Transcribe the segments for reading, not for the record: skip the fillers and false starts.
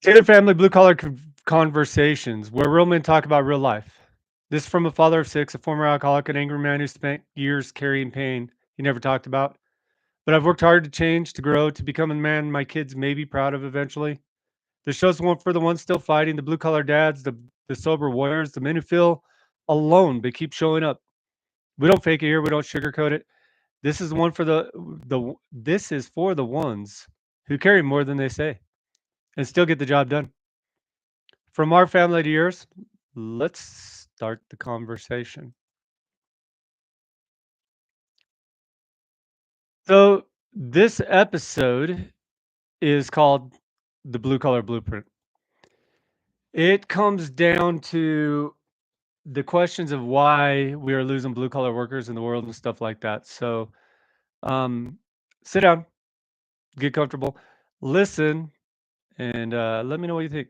Taylor Family Blue Collar Conversations, where real men talk about real life. This is from a father of six, a former alcoholic, an angry man who spent years carrying pain he never talked about. But I've worked hard to change, to grow, to become a man my kids may be proud of eventually. The show's one for the ones still fighting, the blue collar dads, the sober warriors, the men who feel alone but keep showing up. We don't fake it here, we don't sugarcoat it. This is one for this is for the ones who carry more than they say and still get the job done. From our family to yours, let's start the conversation. So, this episode is called The Blue Collar Blueprint. It comes down to the questions of why we are losing blue collar workers in the world and stuff like that. So, um, sit down, get comfortable, listen, and let me know what you think.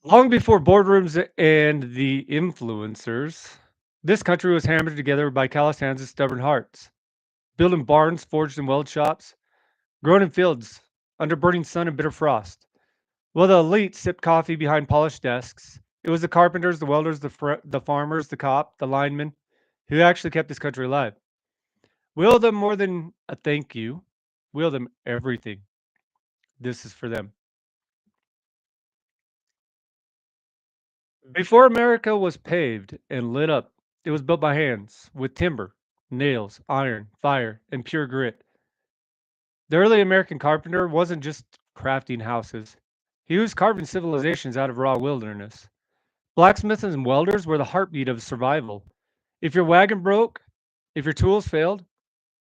Long before boardrooms and the influencers, this country was hammered together by callous hands and stubborn hearts. Built in barns, forged in weld shops, grown in fields under burning sun and bitter frost. While the elite sipped coffee behind polished desks, it was the carpenters, the welders, the farmers, the cop, the linemen who actually kept this country alive. We owe them more than a thank you. We owe them everything. This is for them. Before America was paved and lit up, it was built by hands with timber, nails, iron, fire, and pure grit. The early American carpenter wasn't just crafting houses, he was carving civilizations out of raw wilderness. Blacksmiths and welders were the heartbeat of survival. If your wagon broke, if your tools failed,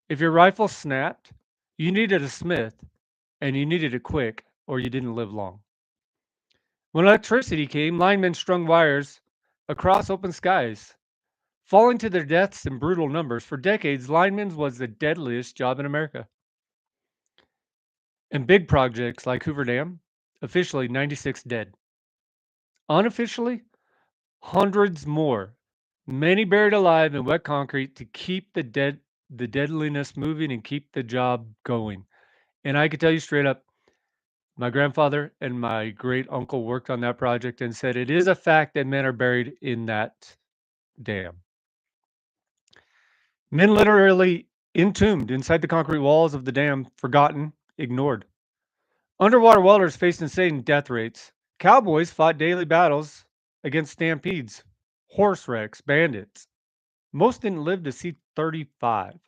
if your rifle snapped, you needed a smith, and you needed it quick, or you didn't live long. When electricity came, linemen strung wires across open skies, falling to their deaths in brutal numbers. For decades, linemen was the deadliest job in America. And big projects like Hoover Dam, officially 96 dead. Unofficially, hundreds more, many buried alive in wet concrete to keep the deadliness moving and keep the job going. And I can tell you straight up, my grandfather and my great uncle worked on that project and said it is a fact that men are buried in that dam. Men literally entombed inside the concrete walls of the dam, forgotten, ignored. Underwater welders faced insane death rates. Cowboys fought daily battles against stampedes, horse wrecks, bandits. Most didn't live to see 35.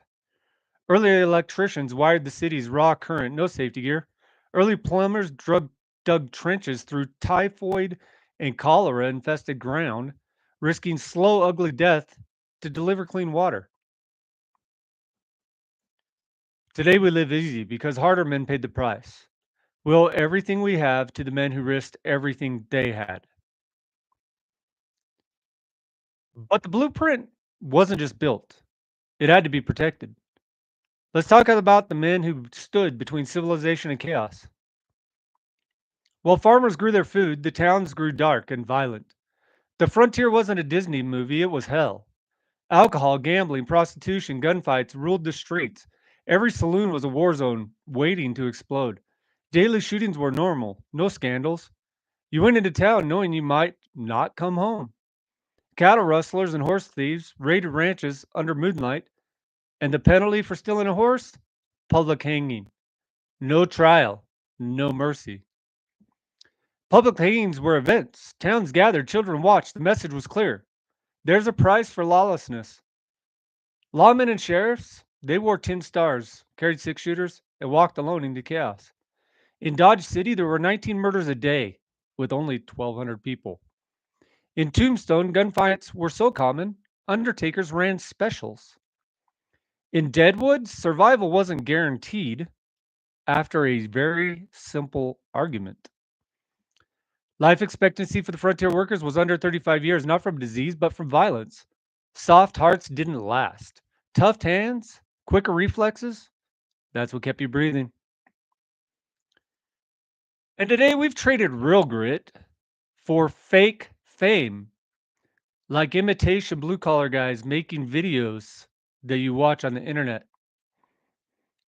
Early electricians wired the city's raw current, no safety gear. Early plumbers dug trenches through typhoid and cholera infested ground, risking slow, ugly death to deliver clean water. Today we live easy because harder men paid the price. We owe everything we have to the men who risked everything they had. But the blueprint wasn't just built, it had to be protected. Let's talk about the men who stood between civilization and chaos. While farmers grew their food, the towns grew dark and violent. The frontier wasn't a Disney movie, it was hell. Alcohol, gambling, prostitution, gunfights ruled the streets. Every saloon was a war zone waiting to explode. Daily shootings were normal, no scandals. You went into town knowing you might not come home. Cattle rustlers and horse thieves raided ranches under moonlight, and the penalty for stealing a horse? Public hanging. No trial, no mercy. Public hangings were events. Towns gathered, children watched. The message was clear. There's a price for lawlessness. Lawmen and sheriffs, they wore tin stars, carried six shooters, and walked alone into chaos. In Dodge City, there were 19 murders a day with only 1,200 people. In Tombstone, gunfights were so common, undertakers ran specials. In Deadwood, survival wasn't guaranteed after a very simple argument. Life expectancy for the frontier workers was under 35 years, not from disease, but from violence. Soft hearts didn't last. Tough hands, quicker reflexes, that's what kept you breathing. And today we've traded real grit for fake fame, like imitation blue collar guys making videos that you watch on the internet.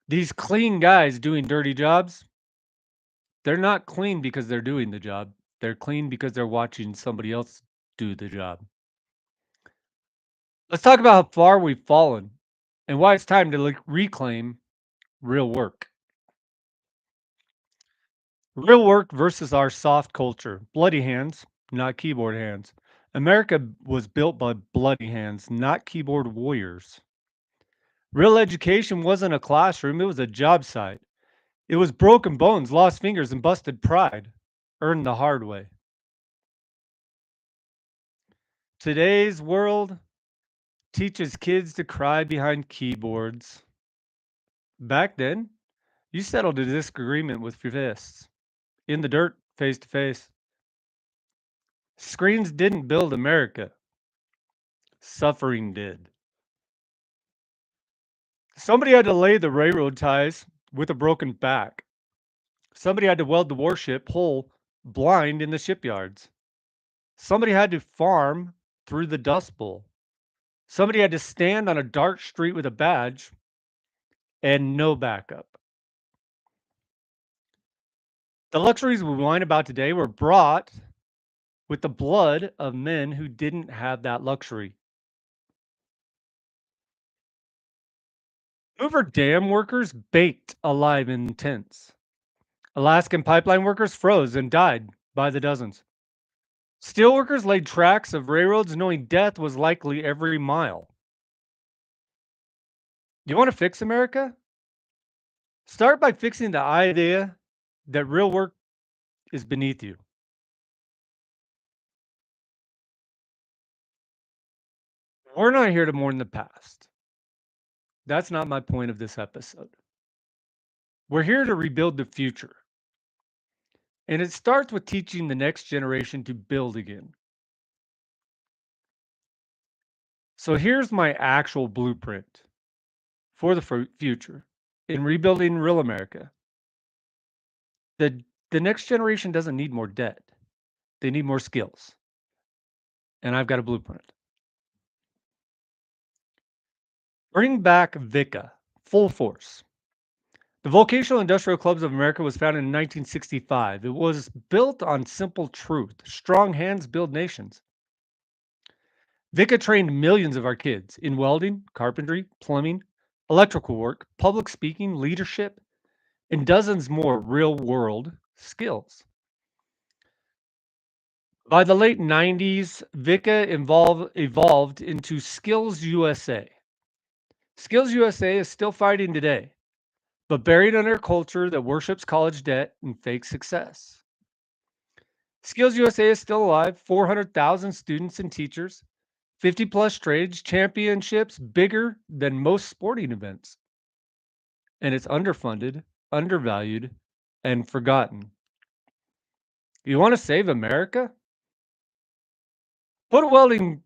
These clean guys doing dirty jobs, They're not clean because they're doing the job. They're clean because they're watching somebody else do the job. Let's talk about how far we've fallen and why it's time to reclaim real work. Real work versus our soft culture. Bloody hands, not keyboard hands. America was built by bloody hands, not keyboard warriors. Real education wasn't a classroom, it was a job site. It was broken bones, lost fingers, and busted pride, earned the hard way. Today's world teaches kids to cry behind keyboards. Back then, you settled a disagreement with your fists, in the dirt, face to face. Screens didn't build America, suffering did. Somebody had to lay the railroad ties with a broken back. Somebody had to weld the warship whole, blind in the shipyards. Somebody had to farm through the Dust Bowl. Somebody had to stand on a dark street with a badge and no backup. The luxuries we whine about today were brought with the blood of men who didn't have that luxury. Hoover Dam workers baked alive in tents. Alaskan pipeline workers froze and died by the dozens. Steelworkers laid tracks of railroads knowing death was likely every mile. You want to fix America? Start by fixing the idea that real work is beneath you. We're not here to mourn the past. That's not my point of this episode. We're here to rebuild the future. And it starts with teaching the next generation to build again. So here's my actual blueprint for the future in rebuilding real America. The, the next generation doesn't need more debt, they need more skills. And I've got a blueprint. Bring back VICA, full force. The Vocational Industrial Clubs of America was founded in 1965. It was built on simple truth. Strong hands build nations. VICA trained millions of our kids in welding, carpentry, plumbing, electrical work, public speaking, leadership, and dozens more real-world skills. By the late 90s, VICA evolved into Skills USA. Skills USA is still fighting today, but buried under a culture that worships college debt and fake success. Skills USA is still alive, 400,000 students and teachers, 50 plus trades, championships bigger than most sporting events. And it's underfunded, undervalued, and forgotten. You want to save America? Put a welding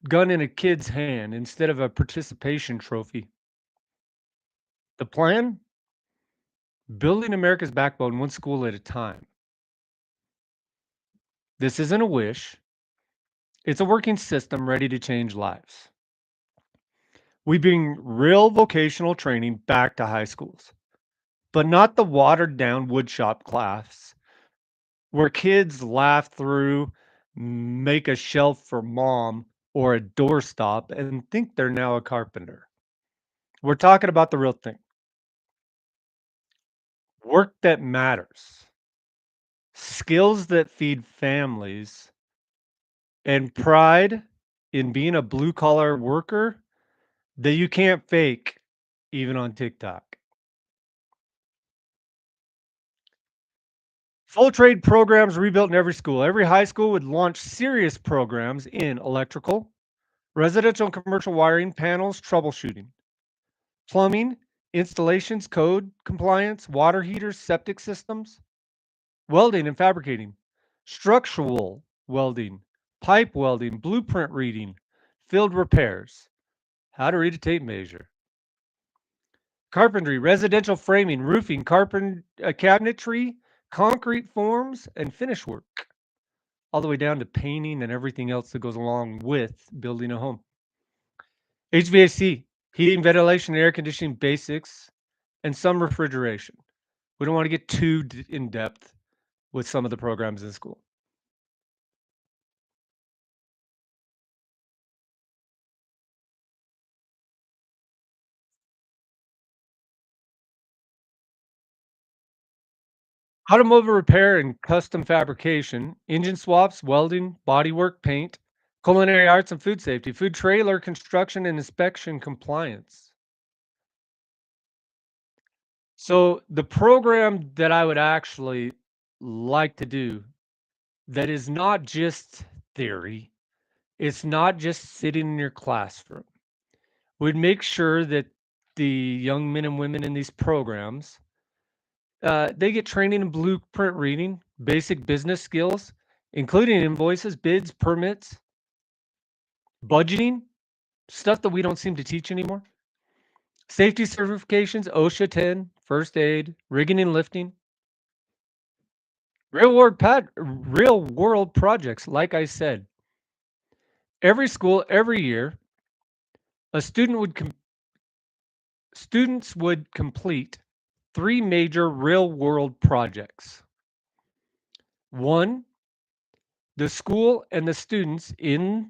gun in a kid's hand instead of a participation trophy. The plan? Building America's backbone one school at a time. This isn't a wish. It's a working system ready to change lives. We bring real vocational training back to high schools, but not the watered down woodshop class where kids laugh through, make a shelf for mom or a doorstop and think they're now a carpenter. We're talking about the real thing. Work that matters, skills that feed families, and pride in being a blue collar worker that you can't fake even on TikTok. Full trade programs rebuilt in every school. Every high school would launch serious programs in electrical, residential and commercial wiring, panels, troubleshooting, plumbing, installations, code compliance, water heaters, septic systems, welding and fabricating, structural welding, pipe welding, blueprint reading, field repairs, how to read a tape measure, carpentry, residential framing, roofing, cabinetry, concrete forms, and finish work, all the way down to painting and everything else that goes along with building a home. HVAC, heating, ventilation, and air conditioning basics, and some refrigeration. We don't want to get too in depth. with some of the programs in school. Automotive repair and custom fabrication, engine swaps, welding, bodywork, paint, culinary arts and food safety, food trailer construction and inspection compliance. So the program that I would actually like to do that is not just theory, it's not just sitting in your classroom. Would make sure that the young men and women in these programs, they get training in blueprint reading, basic business skills, including invoices, bids, permits, budgeting, stuff that we don't seem to teach anymore. Safety certifications, OSHA 10, first aid, rigging and lifting. Real world projects, like I said. Every school, every year, a students would complete 3 major real world projects. One, the school and the students in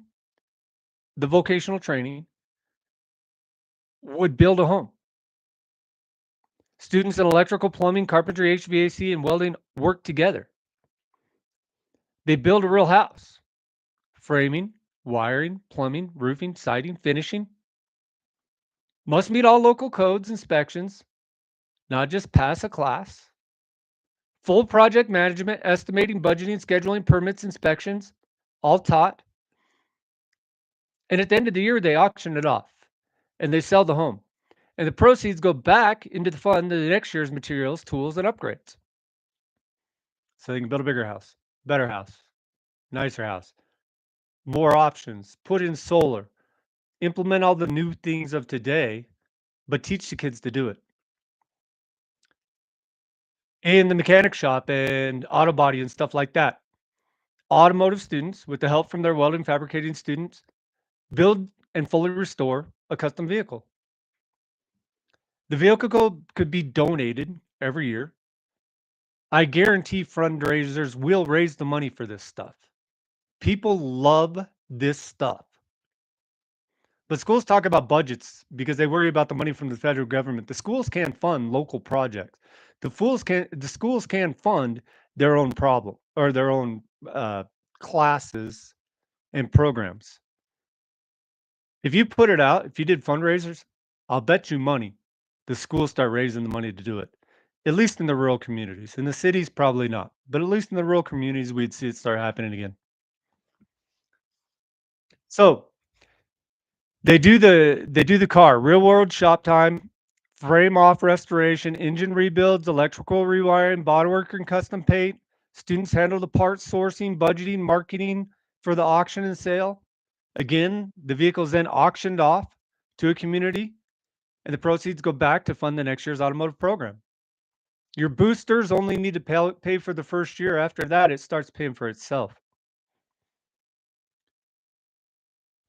the vocational training would build a home. Students in electrical, plumbing, carpentry, HVAC, and welding work together. They build a real house. Framing, wiring, plumbing, roofing, siding, finishing. Must meet all local codes, inspections, not just pass a class. Full project management, estimating, budgeting, scheduling, permits, inspections, all taught. And at the end of the year, they auction it off and they sell the home. And the proceeds go back into the fund of the next year's materials, tools, and upgrades. So they can build a bigger house, better house, nicer house, more options, put in solar, implement all the new things of today, but teach the kids to do it. In the mechanic shop and auto body and stuff like that, automotive students, with the help from their welding fabricating students, build and fully restore a custom vehicle. The vehicle could be donated every year. I guarantee fundraisers will raise the money for this stuff. People love this stuff. But schools talk about budgets because they worry about the money from the federal government. The schools can't fund local projects. The schools can fund their own problem or their own classes and programs. If you put it out, if you did fundraisers, I'll bet you money the schools start raising the money to do it. At least in the rural communities. In the cities, probably not. But at least in the rural communities, we'd see it start happening again. So they do the car, real world shop time, frame off restoration, engine rebuilds, electrical rewiring, bodywork and custom paint. Students handle the parts sourcing, budgeting, marketing for the auction and sale. Again, the vehicle is then auctioned off to a community, and the proceeds go back to fund the next year's automotive program. Your boosters only need to pay for the first year. After that, it starts paying for itself.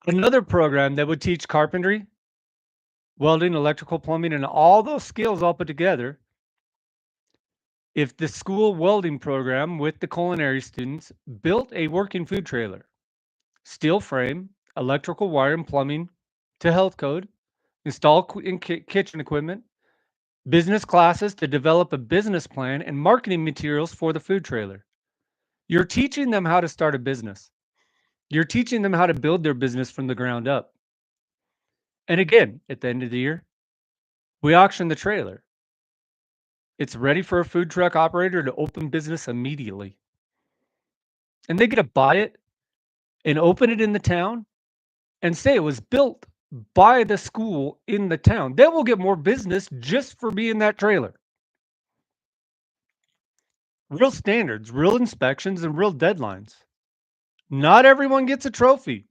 Another program that would teach carpentry, welding, electrical, plumbing, and all those skills all put together. If the school welding program with the culinary students built a working food trailer, steel frame, electrical wire and plumbing to health code, install kitchen equipment, business classes to develop a business plan and marketing materials for the food trailer. You're teaching them how to start a business. You're teaching them how to build their business from the ground up. And again, at the end of the year, we auction the trailer. It's ready for a food truck operator to open business immediately. And they get to buy it and open it in the town and say it was built by the school in the town. They will get more business just for being that trailer. Real standards, real inspections, and real deadlines. Not everyone gets a trophy.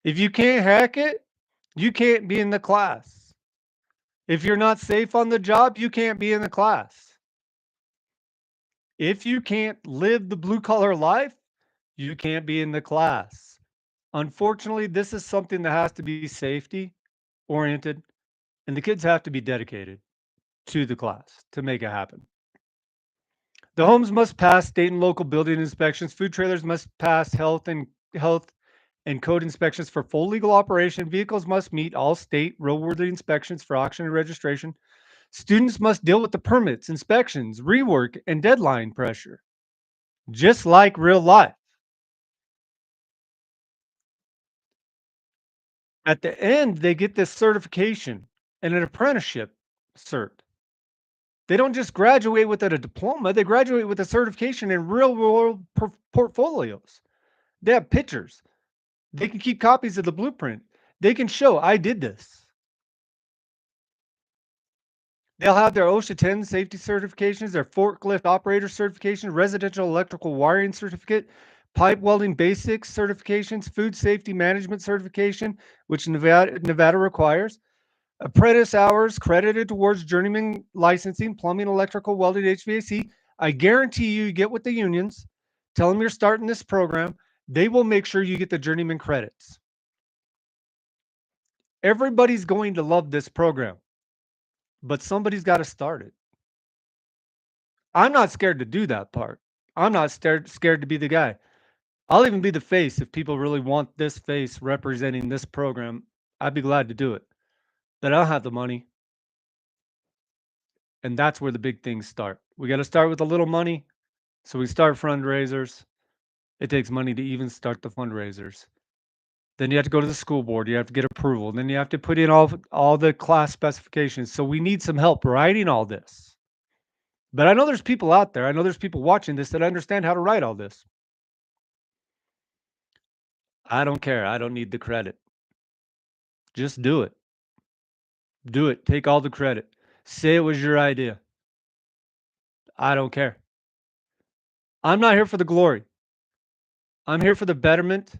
If you can't hack it, you can't be in the class. If you're not safe on the job, you can't be in the class. If you can't live the blue collar life, you can't be in the class. Unfortunately, this is something that has to be safety oriented, and the kids have to be dedicated to the class to make it happen. The homes must pass state and local building inspections. Food trailers must pass health and code inspections for full legal operation. Vehicles must meet all state roadworthy inspections for auction and registration. Students must deal with the permits, inspections, rework, and deadline pressure, just like real life. At the end, they get this certification and an apprenticeship cert. They don't just graduate with a diploma, they graduate with a certification in real world portfolios. They have pictures. They can keep copies of the blueprint. They can show, I did this. They'll have their OSHA 10 safety certifications, their forklift operator certification, residential electrical wiring certificate, pipe welding basics certifications, food safety management certification, which Nevada requires, apprentice hours credited towards journeyman licensing, plumbing, electrical, welding, HVAC. I guarantee you get with the unions, tell them you're starting this program. They will make sure you get the journeyman credits. Everybody's going to love this program, but somebody's got to start it. I'm not scared to do that part. I'm not scared to be the guy. I'll even be the face if people really want this face representing this program. I'd be glad to do it. But I don't have the money. And that's where the big things start. We got to start with a little money. So we start fundraisers. It takes money to even start the fundraisers. Then you have to go to the school board. You have to get approval. Then you have to put in all the class specifications. So we need some help writing all this. But I know there's people out there. I know there's people watching this that understand how to write all this. I don't care. I don't need the credit. Just do it. Do it. Take all the credit. Say it was your idea. I don't care. I'm not here for the glory. I'm here for the betterment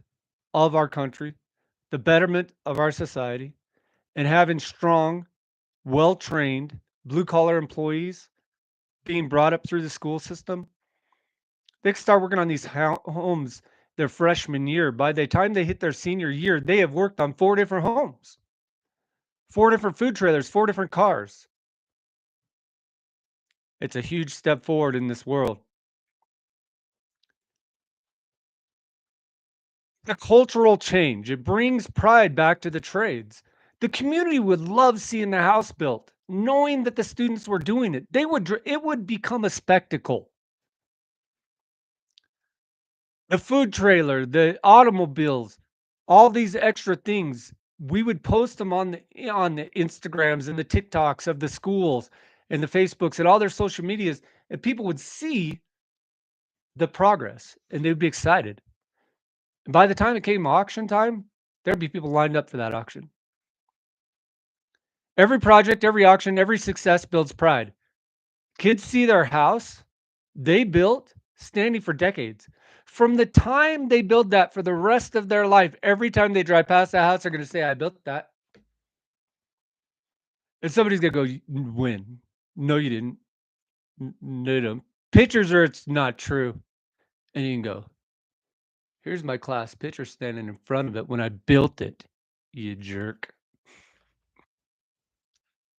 of our country, the betterment of our society, and having strong, well trained, blue collar employees being brought up through the school system. They can start working on these homes their freshman year. By the time they hit their senior year, they have worked on 4 different homes, 4 different food trailers, 4 different cars. It's a huge step forward in this world. The cultural change, it brings pride back to the trades. The community would love seeing the house built, knowing that the students were doing it. It would become a spectacle. The food trailer, the automobiles, all these extra things, we would post them on the Instagrams and the TikToks of the schools and the Facebooks and all their social medias, and people would see the progress and they'd be excited. And by the time it came auction time, there'd be people lined up for that auction. Every project, every auction, every success builds pride. Kids see their house they built standing for decades. From the time they build that for the rest of their life, every time they drive past that house, they're going to say, I built that. And somebody's going to go, when? No, you didn't. No, you don't. Pictures are it's not true. And you can go, here's my class picture standing in front of it when I built it, you jerk.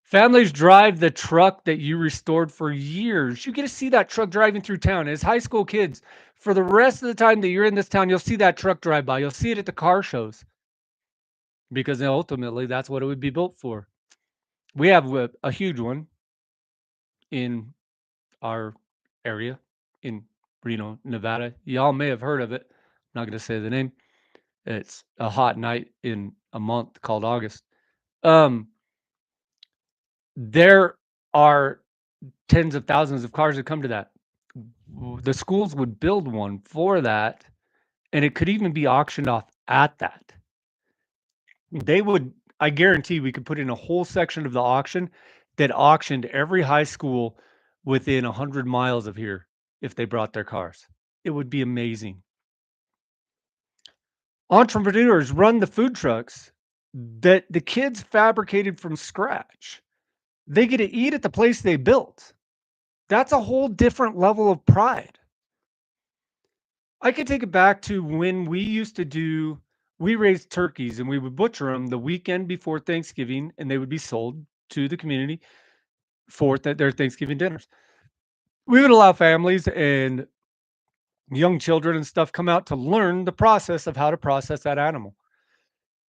Families drive the truck that you restored for years. You get to see that truck driving through town. As high school kids, for the rest of the time that you're in this town, you'll see that truck drive by. You'll see it at the car shows because ultimately that's what it would be built for. We have a huge one in our area in Reno, Nevada. Y'all may have heard of it. I'm not going to say the name. It's a hot night in a month called August. There are tens of thousands of cars that come to that. The schools would build one for that, and it could even be auctioned off at that. They would, I guarantee we could put in a whole section of the auction that auctioned every high school within 100 miles of here if they brought their cars. It would be amazing. Entrepreneurs run the food trucks that the kids fabricated from scratch. They get to eat at the place they built. That's a whole different level of pride. I could take it back to when we raised turkeys and we would butcher them the weekend before Thanksgiving and they would be sold to the community for their Thanksgiving dinners. We would allow families and young children and stuff come out to learn the process of how to process that animal.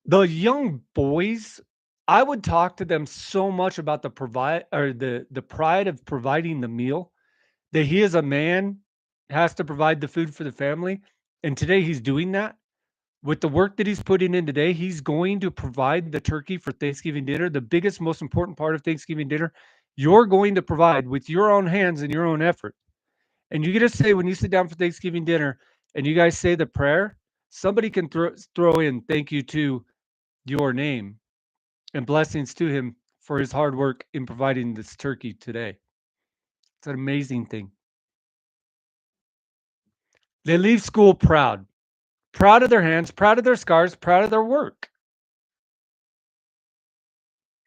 The young boys, I would talk to them so much about the provide or the pride of providing the meal, that he as a man has to provide the food for the family, and today he's doing that. With the work that he's putting in today, he's going to provide the turkey for Thanksgiving dinner, the biggest, most important part of Thanksgiving dinner. You're going to provide with your own hands and your own effort. And you get to say when you sit down for Thanksgiving dinner and you guys say the prayer, somebody can throw in thank you to your name and blessings to him for his hard work in providing this turkey today. It's an amazing thing. They leave school proud, proud of their hands, proud of their scars, proud of their work.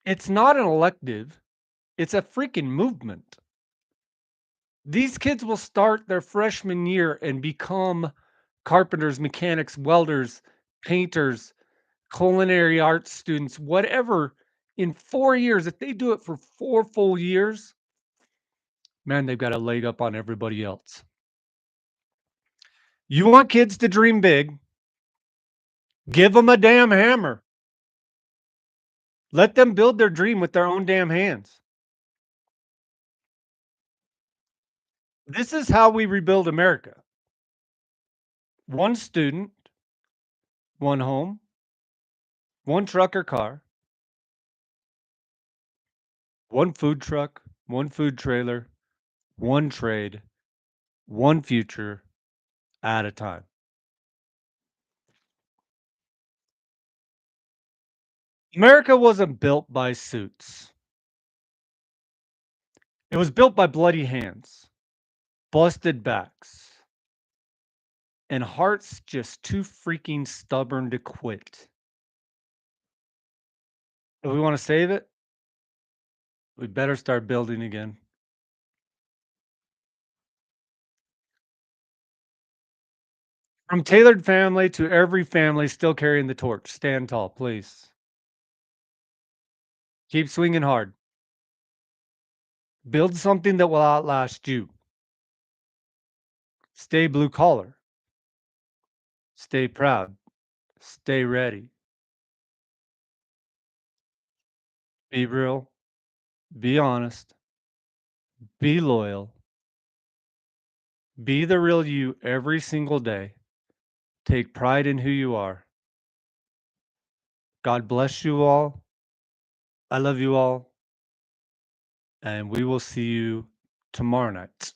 It's not an elective, it's a freaking movement. These kids will start their freshman year and become carpenters, mechanics, welders, painters, culinary arts students, whatever, in 4 years. If they do it for 4 full years, man, they've got a leg up on everybody else. You want kids to dream big, give them a damn hammer. Let them build their dream with their own damn hands. This is how we rebuild America. One student, one home, one truck or car, one food truck, one food trailer, one trade, one future at a time. America wasn't built by suits. It was built by bloody hands, busted backs, and hearts just too freaking stubborn to quit. If we want to save it, we better start building again. From tailored family to every family still carrying the torch. Stand tall, please. Keep swinging hard. Build something that will outlast you. Stay blue collar. Stay proud. Stay ready. Be real. Be honest. Be loyal. Be the real you every single day. Take pride in who you are. God bless you all. I love you all. And we will see you tomorrow night.